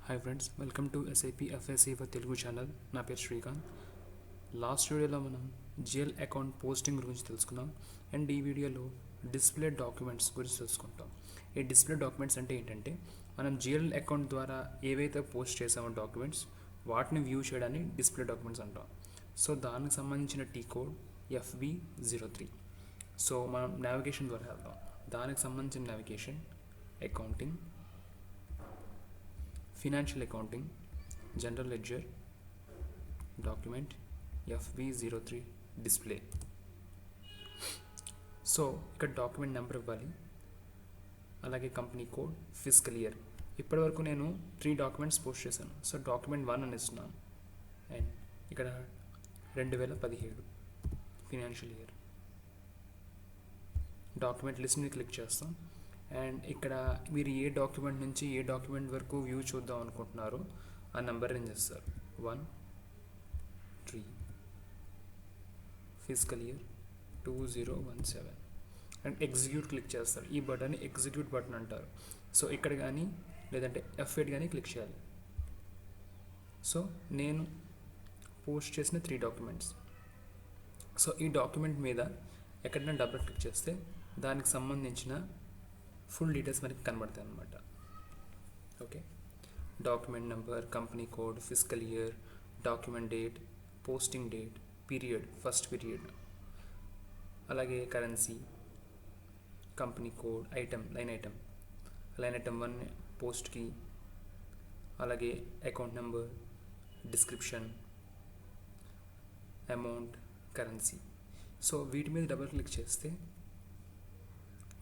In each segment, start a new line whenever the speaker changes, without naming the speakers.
Hi friends, welcome to SIP FSC for Telugu channel. నా పేరు Srikanth. Last వీడియోలో మనం జిఎల్ అకౌంట్ పోస్టింగ్ గురించి తెలుసుకున్నాం. అండ్ ఈ వీడియోలో డిస్ప్లే డాక్యుమెంట్స్ గురించి తెలుసుకుంటాం. ఈ డిస్ప్లే డాక్యుమెంట్స్ అంటే ఏంటంటే మనం జిఎల్ అకౌంట్ ద్వారా ఏవైతే పోస్ట్ చేసామో డాక్యుమెంట్స్ వాటిని వ్యూ చేయడాన్ని డిస్ప్లే డాక్యుమెంట్స్ అంటాం. సో దానికి సంబంధించిన టీ కోడ్ FB03. సో మనం నావిగేషన్ ద్వారా వెళ్దాం. దానికి సంబంధించిన navigation accounting, financial accounting, general ledger, document FB03 display. So ఇక్కడ డాక్యుమెంట్ నెంబర్ ఇవ్వాలి, అలాగే కంపెనీ కోడ్, ఫిజికల్ ఇయర్. ఇప్పటివరకు నేను 3 డాక్యుమెంట్స్ పోస్ట్ చేశాను. సో డాక్యుమెంట్ 1 అని ఇస్తున్నాను. అండ్ ఇక్కడ 2017 ఫినాన్షియల్ ఇయర్. డాక్యుమెంట్ లిస్ట్ మీద క్లిక్ చేస్తాం. అండ్ ఇక్కడ మీరు ఏ డాక్యుమెంట్ నుంచి ఏ డాక్యుమెంట్ వరకు వ్యూ చూద్దాం అనుకుంటున్నారో ఆ నెంబర్ ఏం చేస్తారు. 1-3 physical year 2017 and execute click చేస్తారు. ఈ బటన్ ఎగ్జిక్యూట్ బటన్ అంటారు. సో ఇక్కడ కానీ లేదంటే F8 కానీ క్లిక్ చేయాలి. సో నేను పోస్ట్ చేసిన 3 డాక్యుమెంట్స్. సో ఈ డాక్యుమెంట్ మీద ఎక్కడైనా డబుల్ క్లిక్ చేస్తే దానికి సంబంధించిన ఫుల్ డీటెయిల్స్ మనకి కనబడతాయి అన్నమాట. Okay, document number, company code, physical year, document date, posting date, period, first period, అలాగే currency, company code, item, line item 1 పోస్ట్కి, అలాగే account number, description, amount, currency. So వీటి మీద డబుల్ క్లిక్ చేస్తే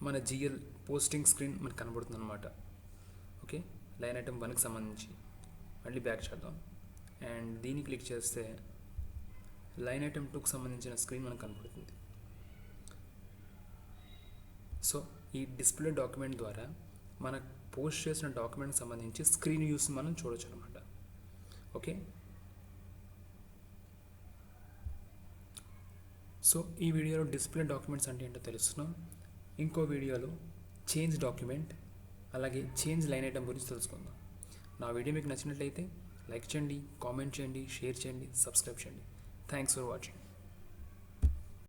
మన జిఎల్ పోస్టింగ్ స్క్రీన్ మనకు కనబడుతుంది అనమాట. ఓకే, లైన్ ఐటమ్ 1కి సంబంధించి మళ్ళీ బ్యాక్ చేద్దాం. అండ్ దీన్ని క్లిక్ చేస్తే లైన్ ఐటమ్ 2కి సంబంధించిన స్క్రీన్ మనకు కనబడుతుంది. సో ఈ డిస్ప్లే డాక్యుమెంట్ ద్వారా మన పోస్ట్ చేసిన డాక్యుమెంట్కి సంబంధించి స్క్రీన్ వ్యూస్ మనం చూడొచ్చు అనమాట. ఓకే, సో ఈ వీడియోలో డిస్ప్లే డాక్యుమెంట్స్ అంటే ఏంటో తెలుస్తున్నాం. ఇంకో వీడియోలో చేంజ్ డాక్యుమెంట్, అలాగే చేంజ్ లైన్ ఐటమ్ గురించి తెలుసుకుందాం. నా వీడియో మీకు నచ్చినట్లయితే లైక్ చేయండి, కామెంట్ చేయండి, షేర్ చేయండి, సబ్స్క్రైబ్ చేయండి. Thanks for watching.